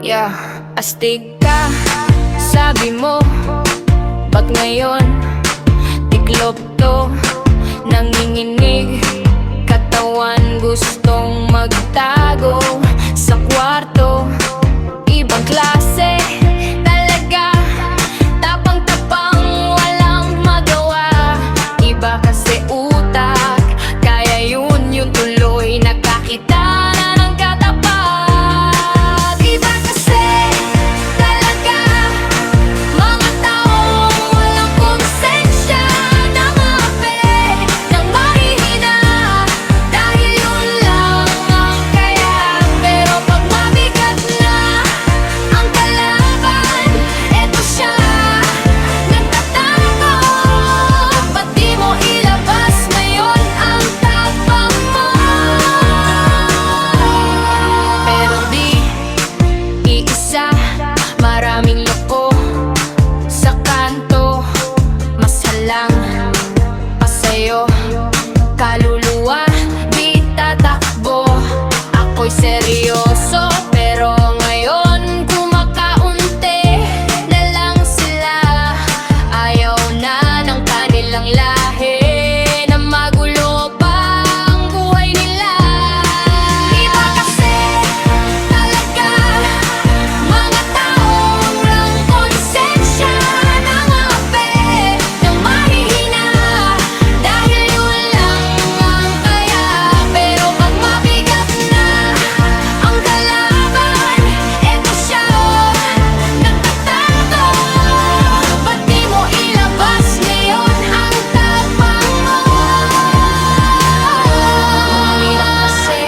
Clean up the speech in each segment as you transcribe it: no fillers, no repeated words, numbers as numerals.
Yeah, astig ka, sabi mo. Ba't ngayon, tiklop to, nanginginig. Katawan gustong magtago sa kwarto. Ibang klase talaga, tapang-tapang walang magawa. Iba kasi utak, kaya yun yung tuloy nakakita na ng katapat. Iba kasi talaga, mga taong walang konsensya, nangapi ng mahihina, dahil yun lang ang kaya. Pero pag mabigat na ang kalaban, eto siya, nagtatago. Ba't di mo ilabas ngayon ang tapang mo? Pero di iisa, maraming loko sa kanto. Mas halang pa sa'yo, kaluluwa di tatakbo. Ako'y seryoso, pero ngayon kumakaunti na lang sila. Ayaw na ng kanilang lahi na magulo pa ang buhay nila. Iba kasi talaga, mga taong walang konsensya, nangapi ng mahihina, dahil yun lang ang kaya. Pero pag mabigat na ang kalaban, eto siya, nagtatago. Ba't di mo ilabas ngayon ang tapang mo? Mahirap kasi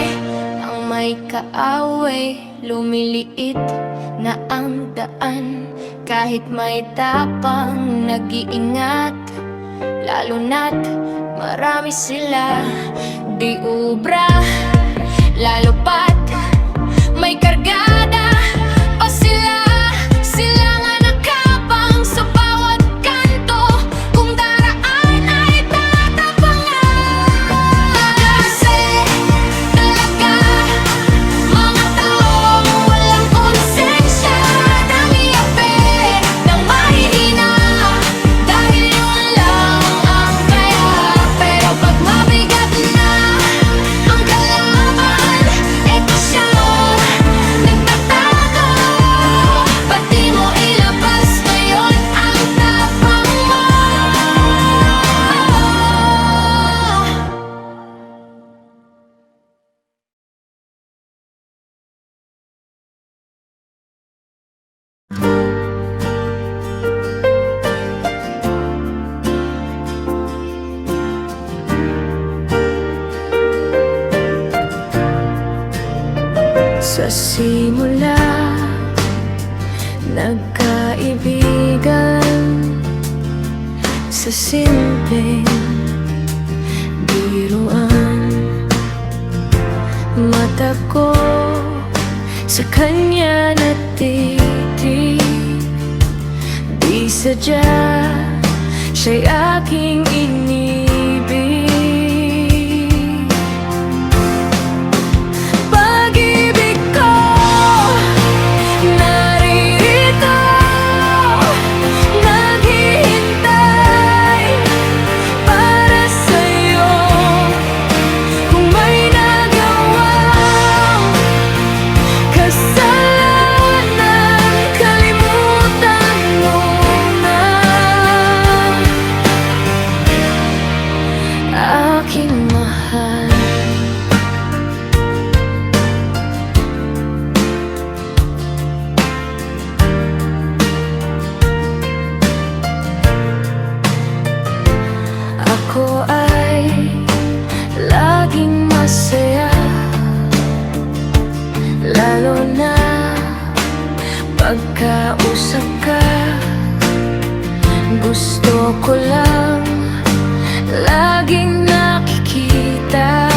ang may kaaway, lumiliit na ang daan. Kahit may tapang, nag-iingat, lalo na't marami sila. Di ubra, lalo pat may kargada pa sila. Sila nga nakabang sa bawat kanto, kung daraan ay tatapangan. Kasi talaga, mga taong walang konsensya, nangiyapi ng mahihina, dahil yun lang ang kaya. Pero pag mabigat na ang kalaban, eto siya, nagtatago. Ba't di mo ilabas ngayon ang tapang mo? Sa simula, nagkaibigan sa simpleng biruan. Mata ko sa kanya natitig, di sadya siya'y aking inibig. Pag-ibig ko naririto, naghihintay para sa'yo. Kung may nagawang kasalanan, kalimutan mo na. Aking mahal, ako ay laging masaya, lalo na pagkausap ka. Gusto ko lang laging nakikita,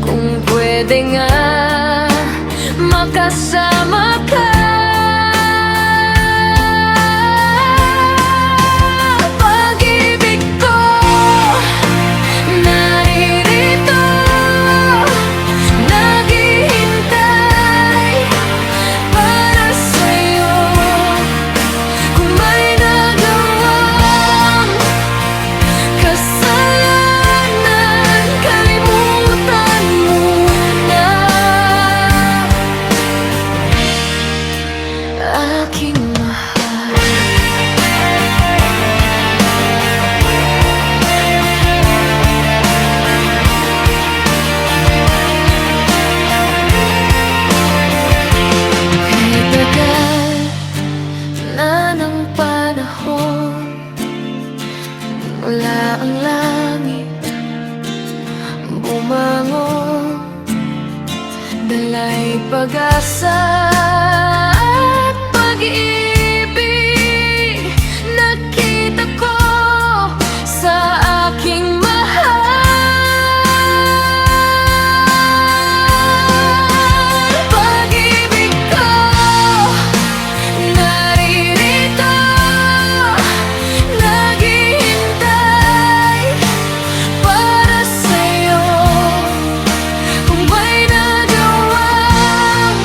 kung pwede nga makasama ka. Pag-ibig ko naririto, naghihintay para may pag-asa at pag-ibig. Nakita ko sa aking mahal. Pag-ibig ko naririto, naghihintay para sa'yo. Kung may nagawang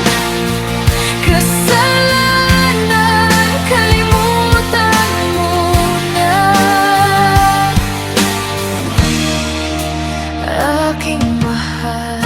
kasalanan, kalimutan mo na. Aking mahal,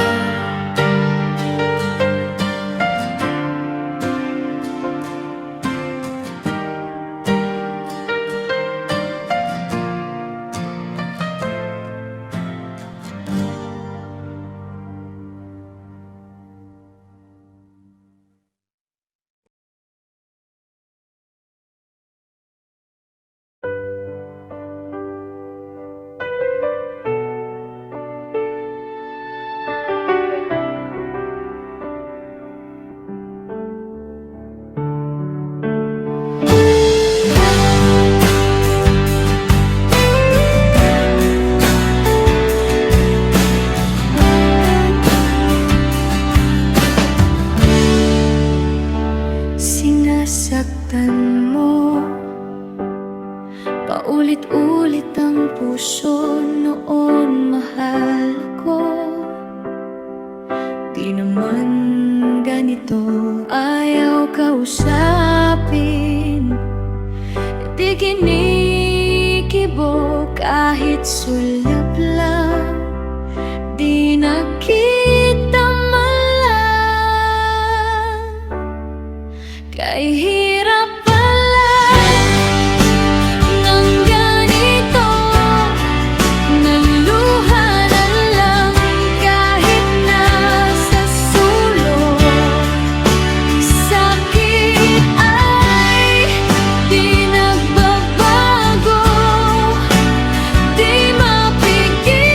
sinasaktan mo paulit-ulit ang puso noon, mahal ko. Di naman ganito, ayaw kausapin, di kinikibo kahit sulap lang, di nakita man lang. Kay hirap pala ng ganito, naluha na lang kahit nasa sulok. Sakit ay di nagbabago, di mapigilan.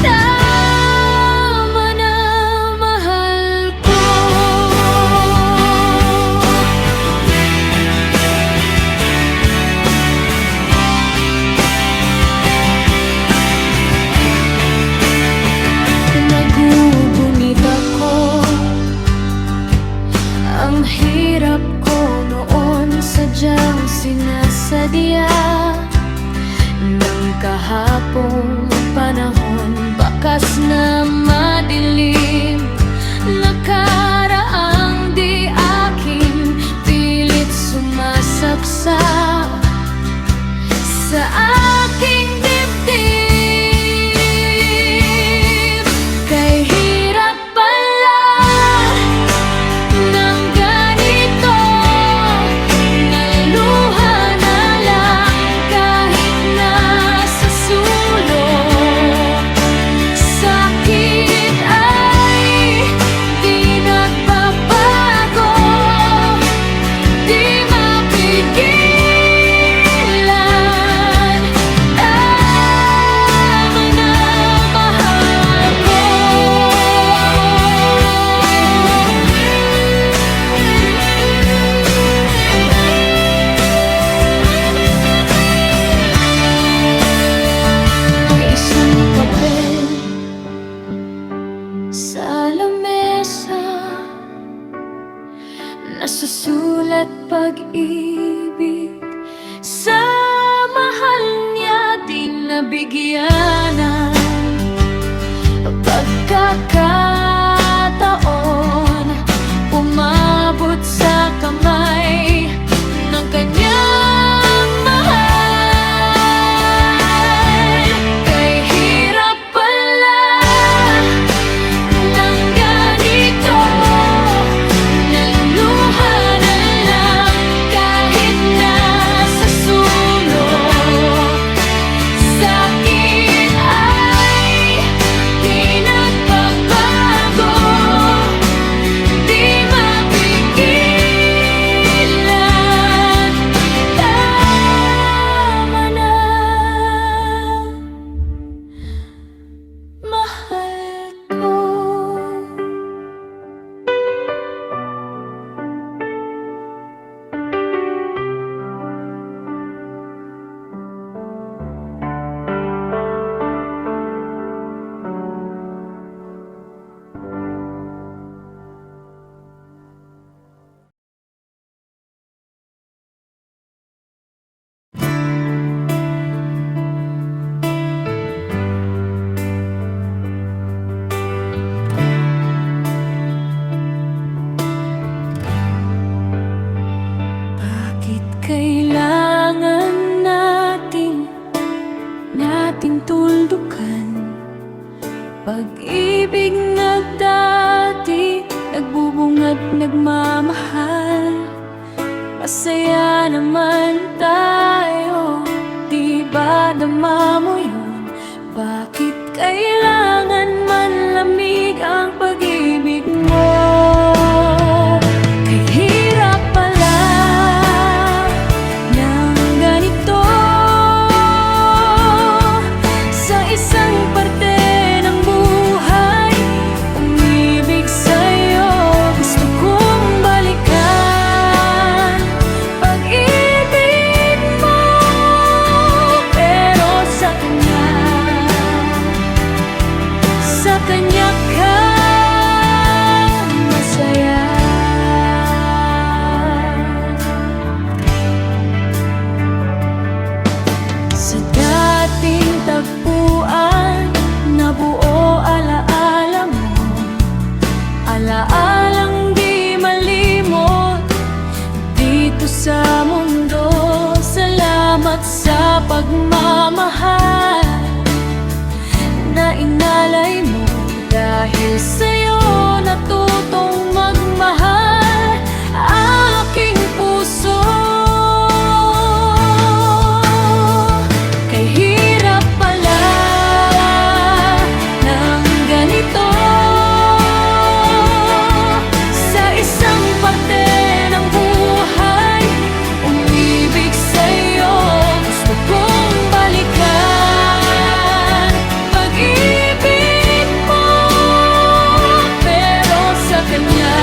Tama na, mahal ko. Nagugunit ako, ang hirap ko noon sadyang sinasadya. Nang kahapong panahon, bakas na madilim, nakaraang di aking pilit sumasaksak sa aking dibdib. Kay hirap pala ng ganito, naluha na lang kahit nasa sulok. Sakit ay di nagbabago, di mapigilan. Tama na, mahal ko. Isang papel sa lamesa, nasusulat pag-ibig sa mahal niya, di nabigyan ng pagkakataon. Umabot sa kamay ng kanyang mahal. Kay hirap pala ng ganito, naluha na lang kahit nasa sulok. Sakit ay masaya naman tayo. Di ba nama mo yun? Bakit kailangan manlamig ang pag-ibig mo? Kahirap pala ng ganito sa isang parte ng buhay. Umibig sa'yo, gusto kong balikan pag-ibig mo. Pero sa kanya ka masaya. Sa dating tagpuan, nabuo alaala mo, alaalang di malimot dito sa mundo. Salamat sa pagmamahal na inalay mo. Dahil sa'yo natutong magmahal aking puso. Kahirap pala ng ganito sa isang parte ng buhay. Umibig sa'yo, gusto kong balikan pag-ibig mo. Pero sa kanya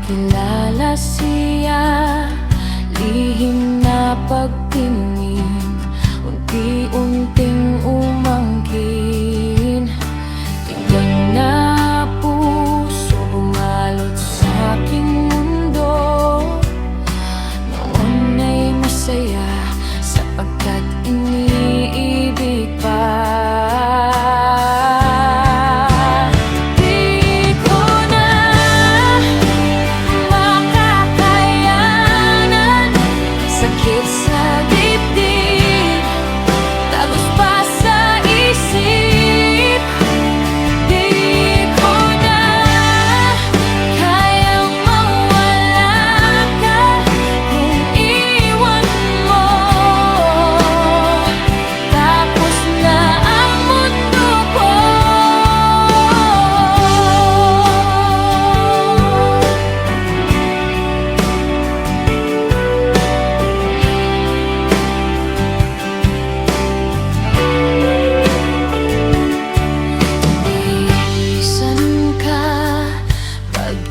kilala siya, lihim na pagtingin, unti-unting umangkin. Tingnan na puso bumalot sa aking mundo. Noon ay masaya sapagkat iniibig pa.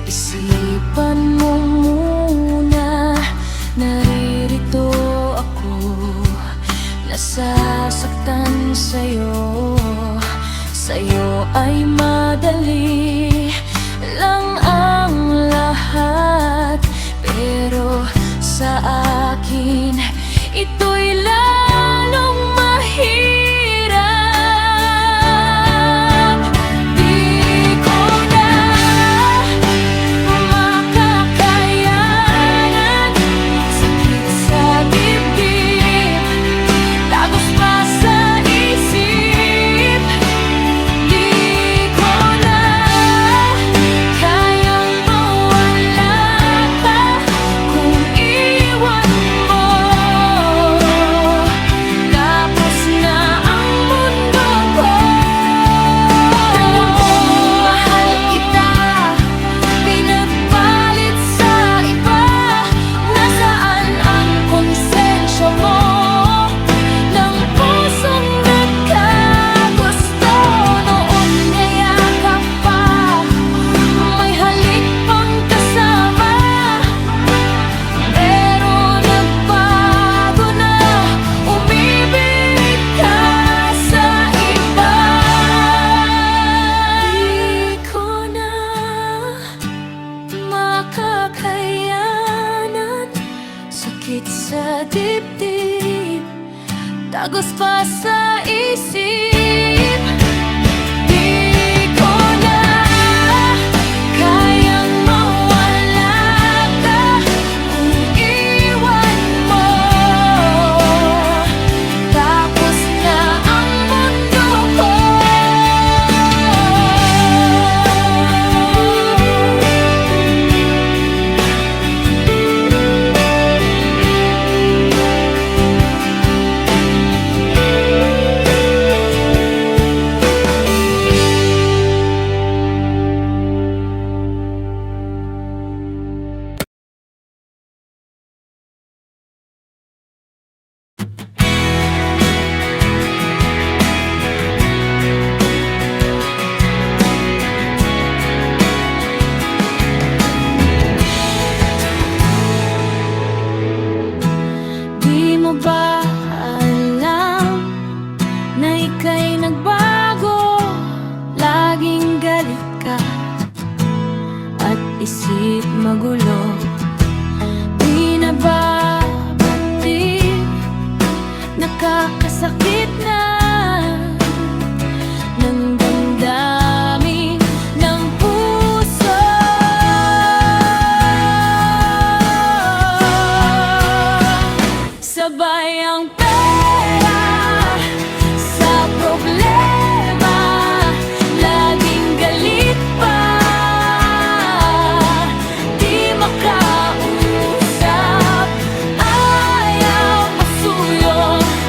Isipan mo muna, naririto ako, nasasaktan sa'yo. Sa'yo ay madali lang ang lahat, pero sa akin ito'y lalong mahirap. Sa dibdib, tagos pa sa isip. Di ko na kayang mawala ka kung iwan mo. Tapos na ang mundo ko. Isip magulo, di na babati, nakakasakit na ng damdamin ng puso. Sabay ang pera sa problema, laging galit pa.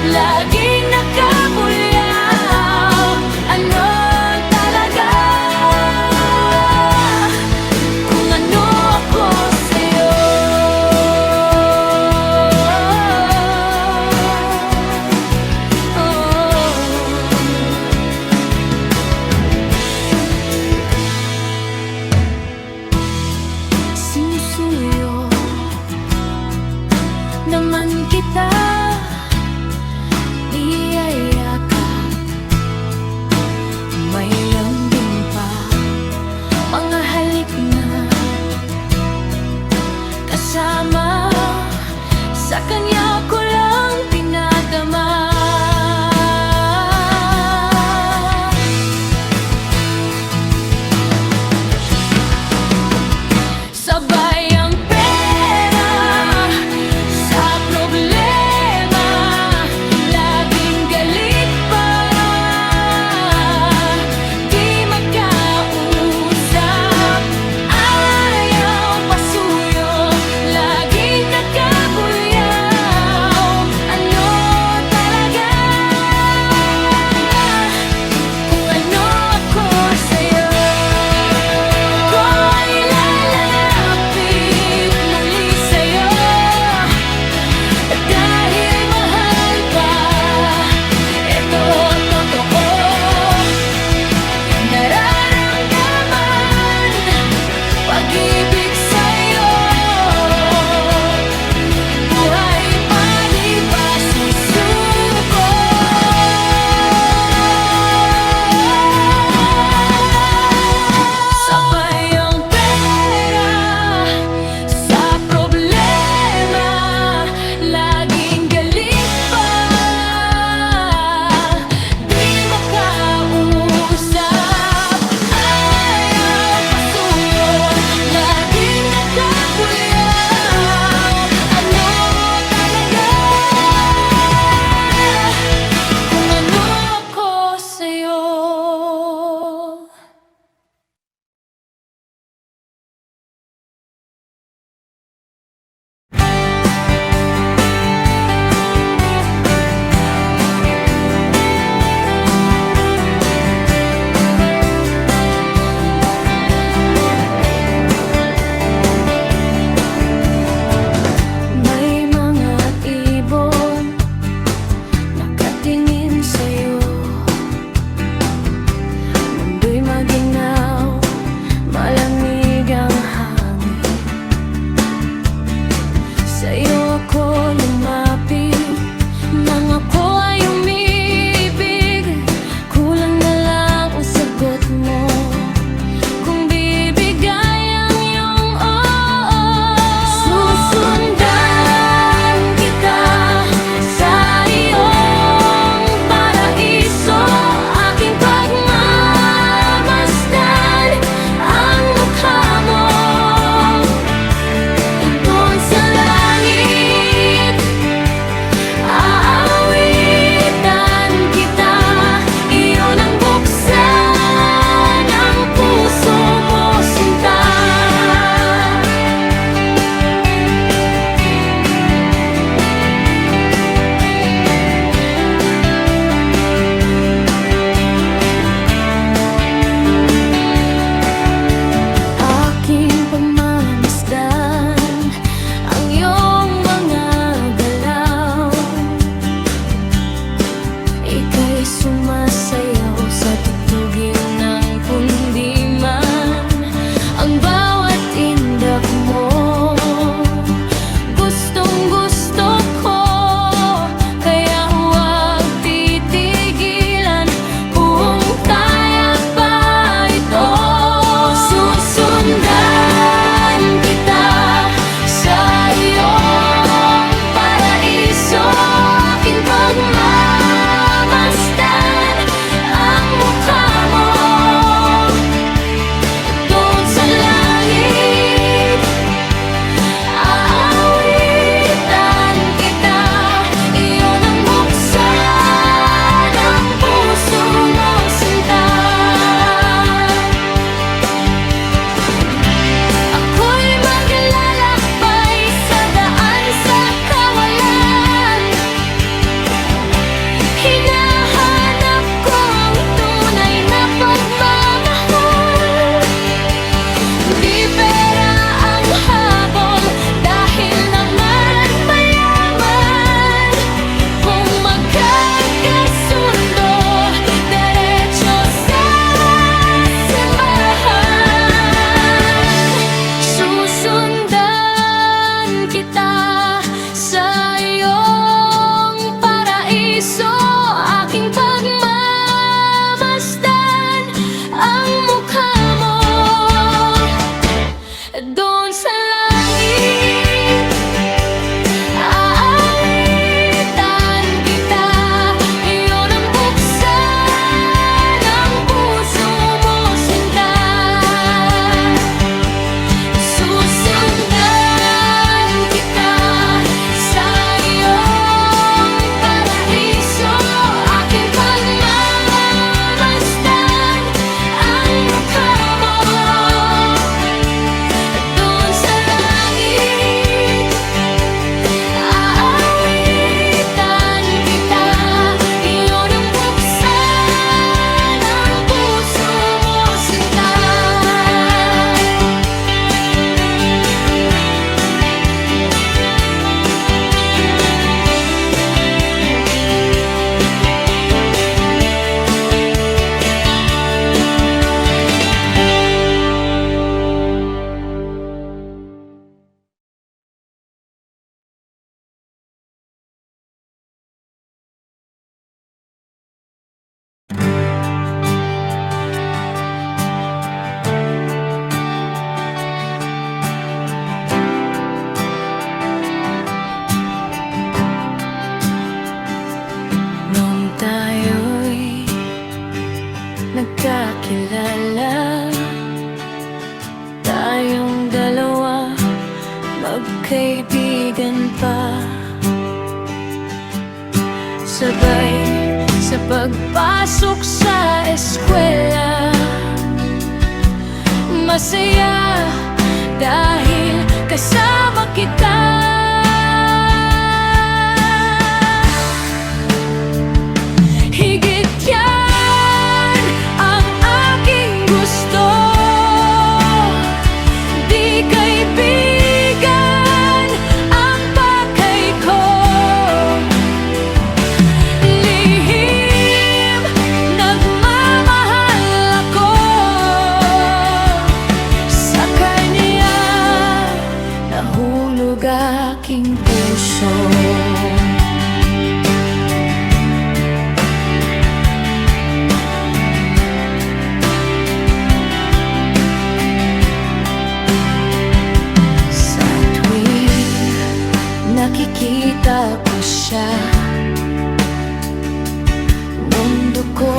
Laging nakabulyaw, ano nagkakilala, tayong dalawa magkaibigan pa. Sabay sa pagpasok sa eskwela, masaya dahil kasama kita. Higit yan ang aking gusto, di kaibigan ang pakay ko. Lihim nagmamahal ako sa kanya, nahulog aking puso. Nakikita ko siya, mundo ko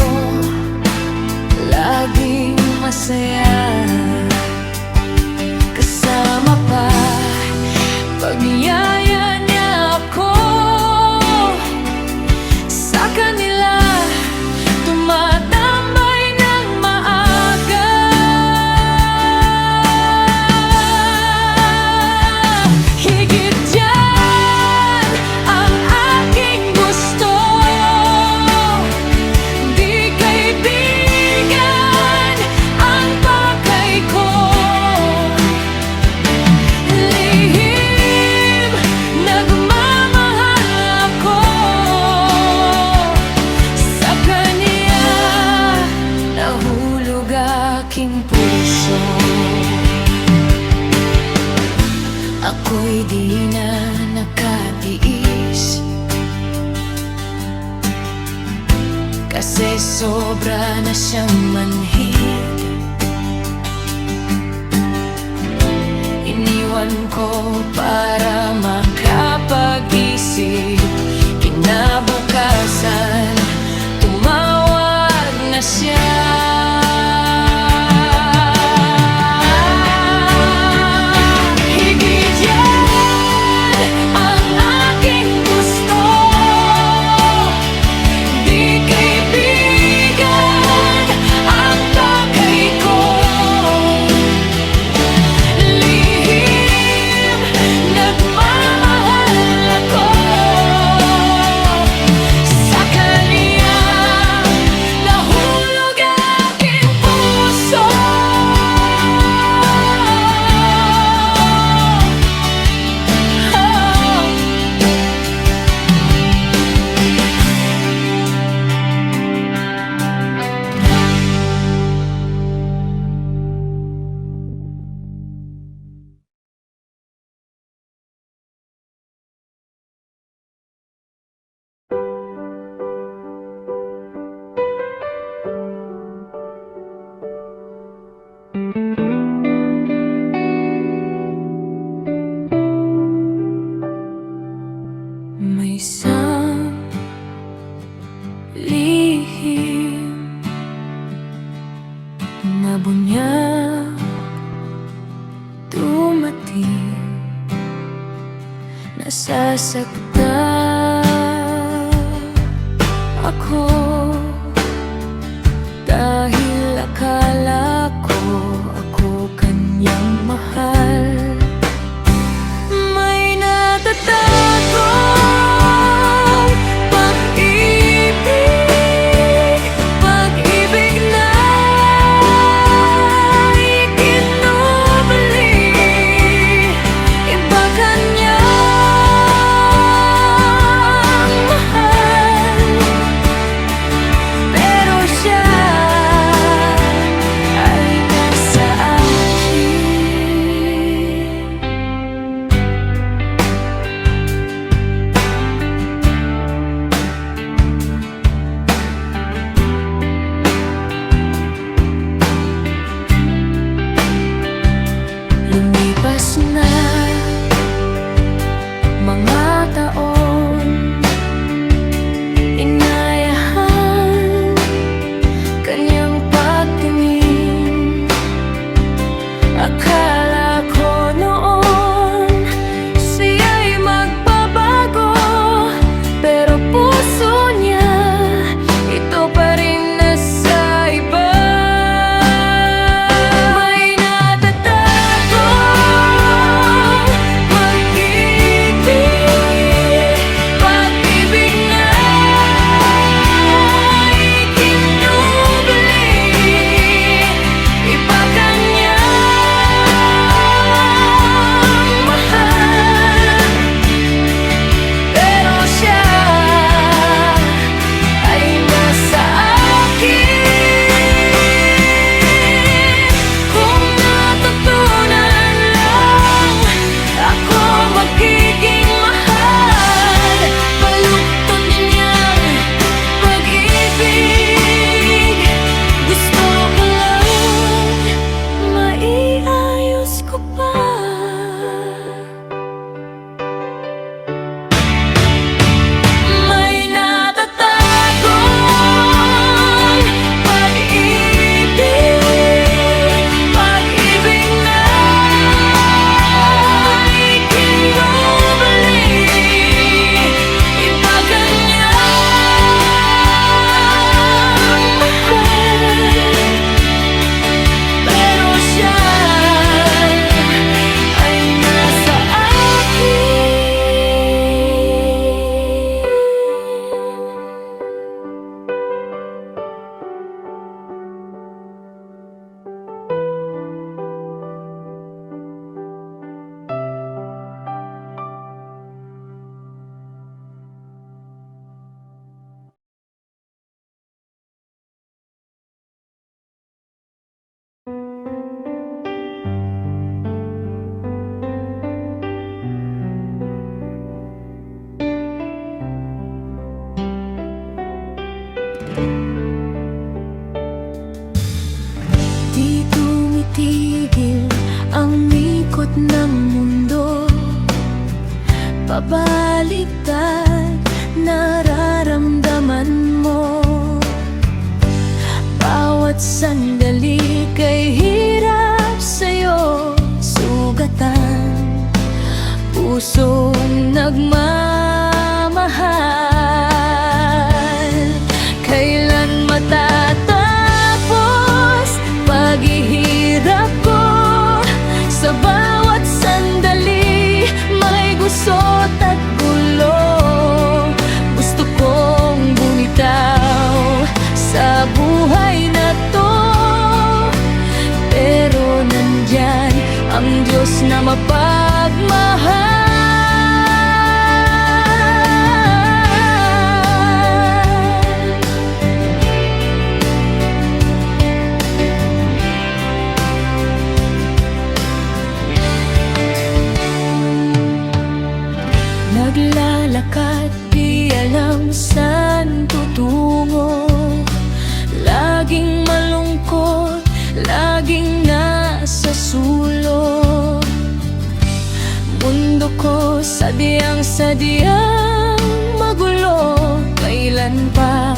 laging masaya. Kasama pa, pagyaya niya ako. Sa kanila tumatambay ng maaga. Higit dyan ang aking gusto, di kaibigan ang pakay ko. Lihim nagmamahal ako sa kanya, nahulog aking puso. Ako'y di na nakatiis, kasi sobra na siyang manhid. Iniwan ko para makapag-isip, kinabukasan tumawag na siya. Higit yan ang aking gusto, di kaibigan ang pakay ko. Lihim nagmamahal ako sa kanya, nahulog aking puso. May isang lihim na bunyag dumating, nasasaktan ako dahil akala ko ako kanyang mahal. May natatagong pag-ibig, pag-ibig na ikinubali, iba kanyang mahal. matigil ang ikot ng mundo. Pabaliktad, nararamdaman mo. Bawat sandali kay hirap sa'yo sugatan. Pusong nagmamahal. Kailan matatapos paghihirap ko? Sa bawat sandali may gusot at gulo. Gusto kong bumitaw sa buhay na to, pero nandyan ang Diyos na mapagmahal. Naglalakad, di alam saan tutungo. Laging malungkot, laging nasa sulok. Mundo ko sadyang magulo. Kailan pa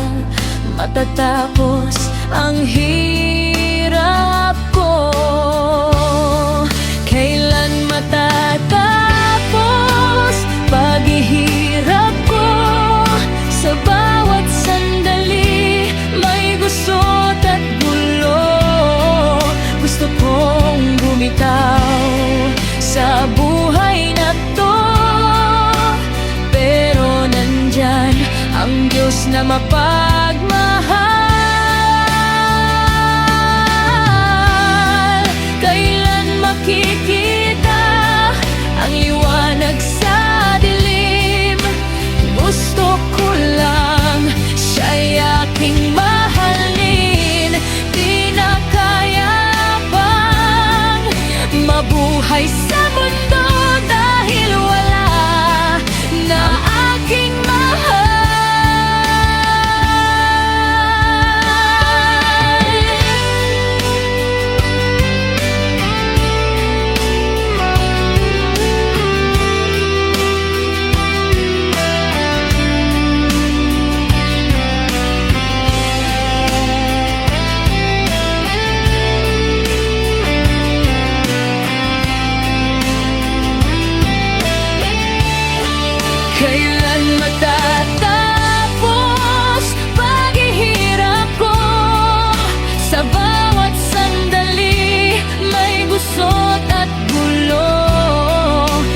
matatapos ang hirap ko? Kailan matatapos paghihirap ko? Sa bawat sandali may gusot at gulo. Gusto kong bumitaw sa buhay na to, pero nandyan ang Diyos na mapagmahal. Kailan makikita ang liwanag sa dilim? Gusto ko lang siya'y aking mahalin. Di na kaya pang mabuhay sa mundo dahil wala na aking mahal. Kailan matatapos paghihirap ko? Sa bawat sandali may gusot at gulo.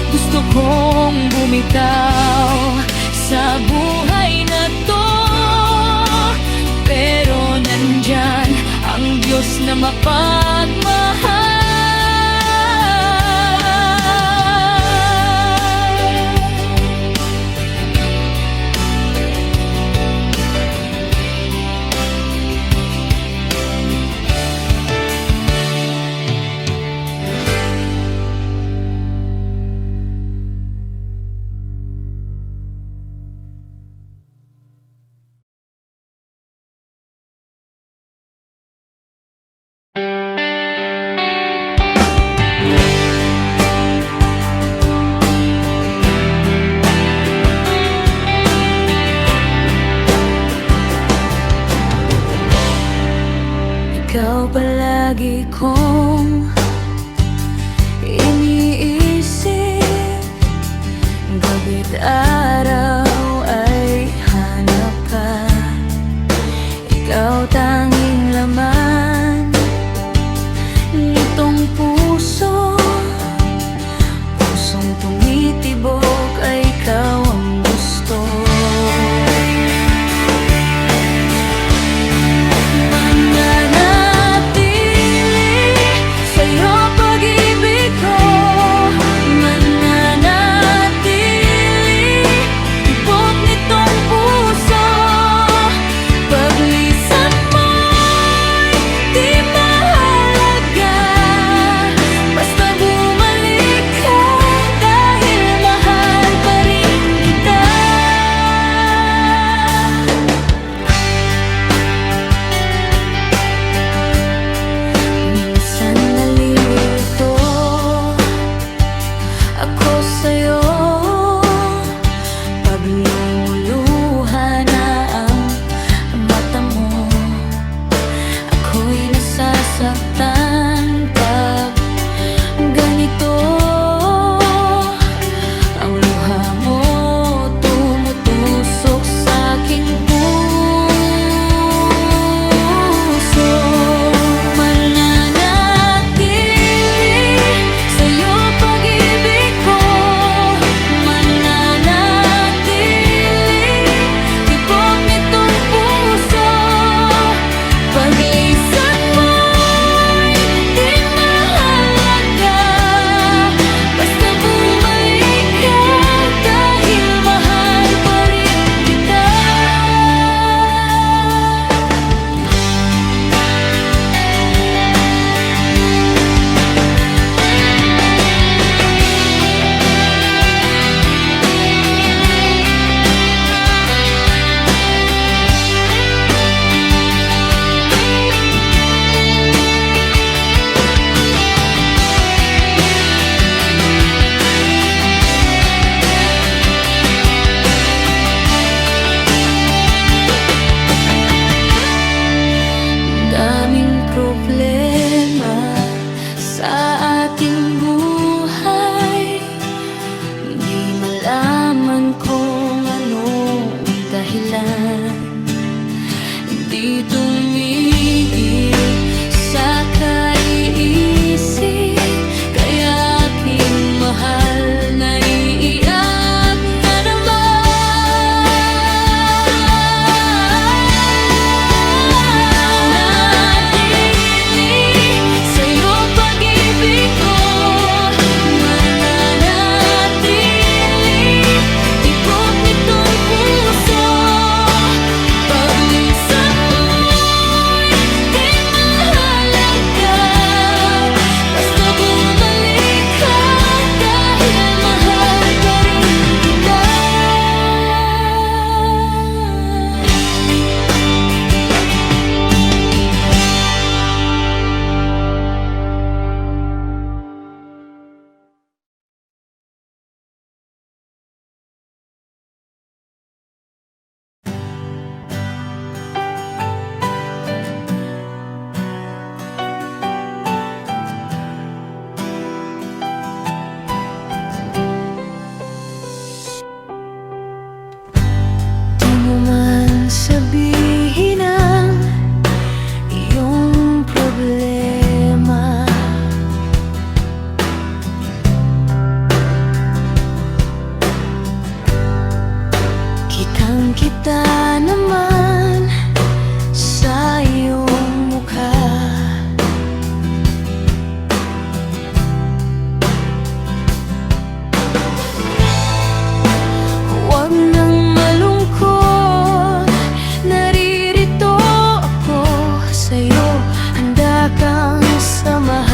Gusto kong bumitaw sa buhay na to, pero nandyan ang Diyos na mapagmahal. Ikaw palagi kong iniisip, gabi't araw ay hanap ka. Ikaw tanging laman nitong puso. Pusong tumitibok ay ikaw ang gusto.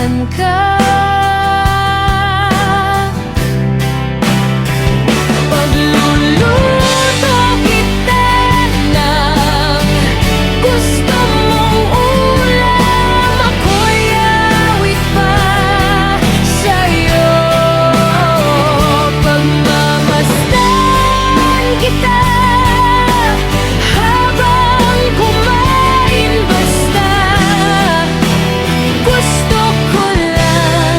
Masasahan ka. Pagluluto kita ng gusto mong ulam, ako'y awit pa sa'yo. Pagmamasdan kita habang kumain, basta gusto ko lang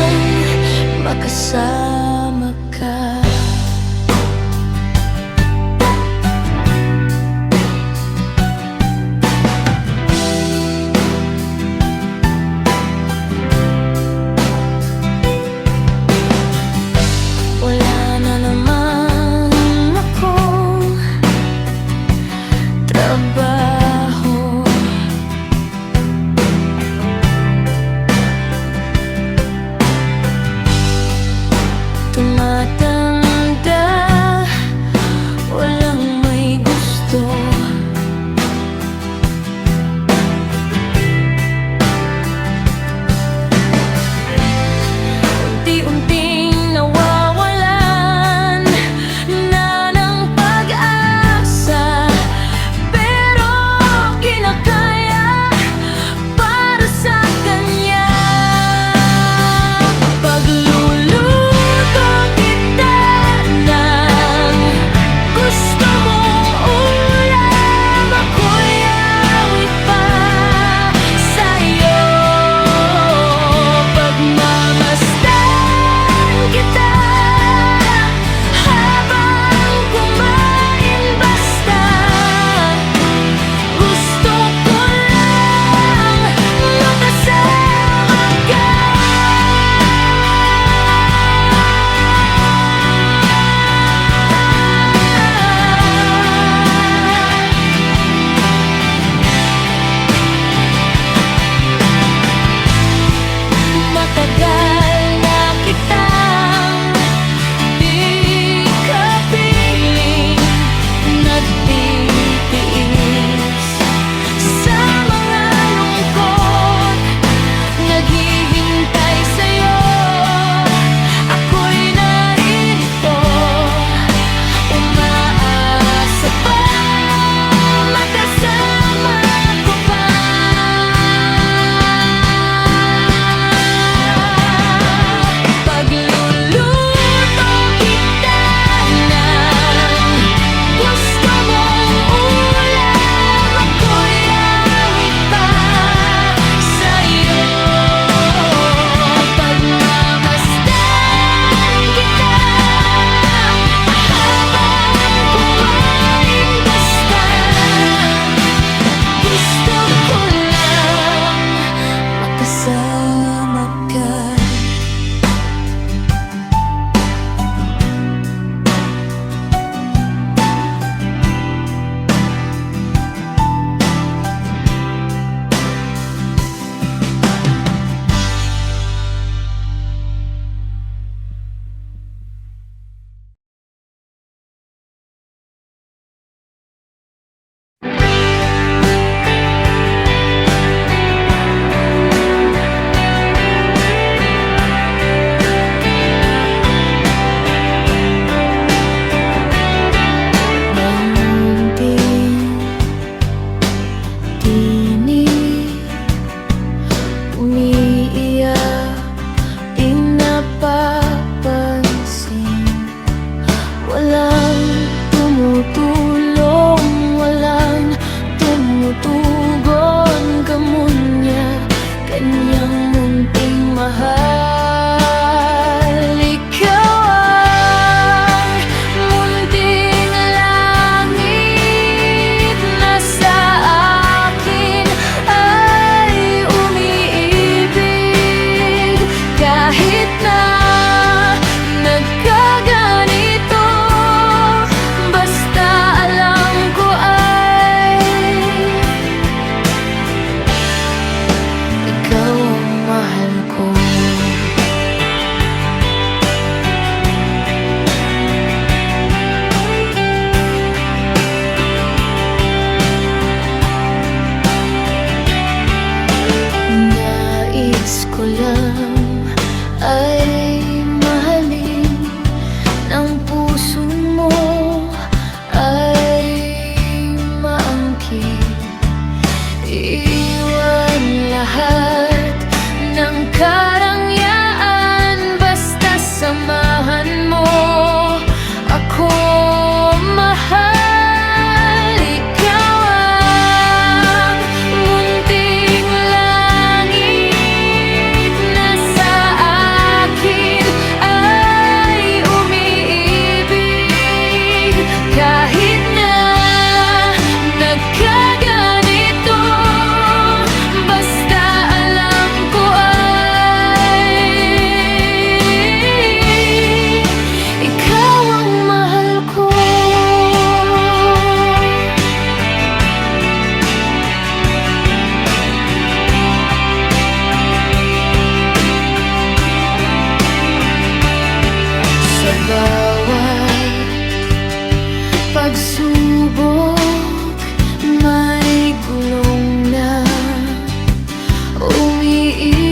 umiiyak.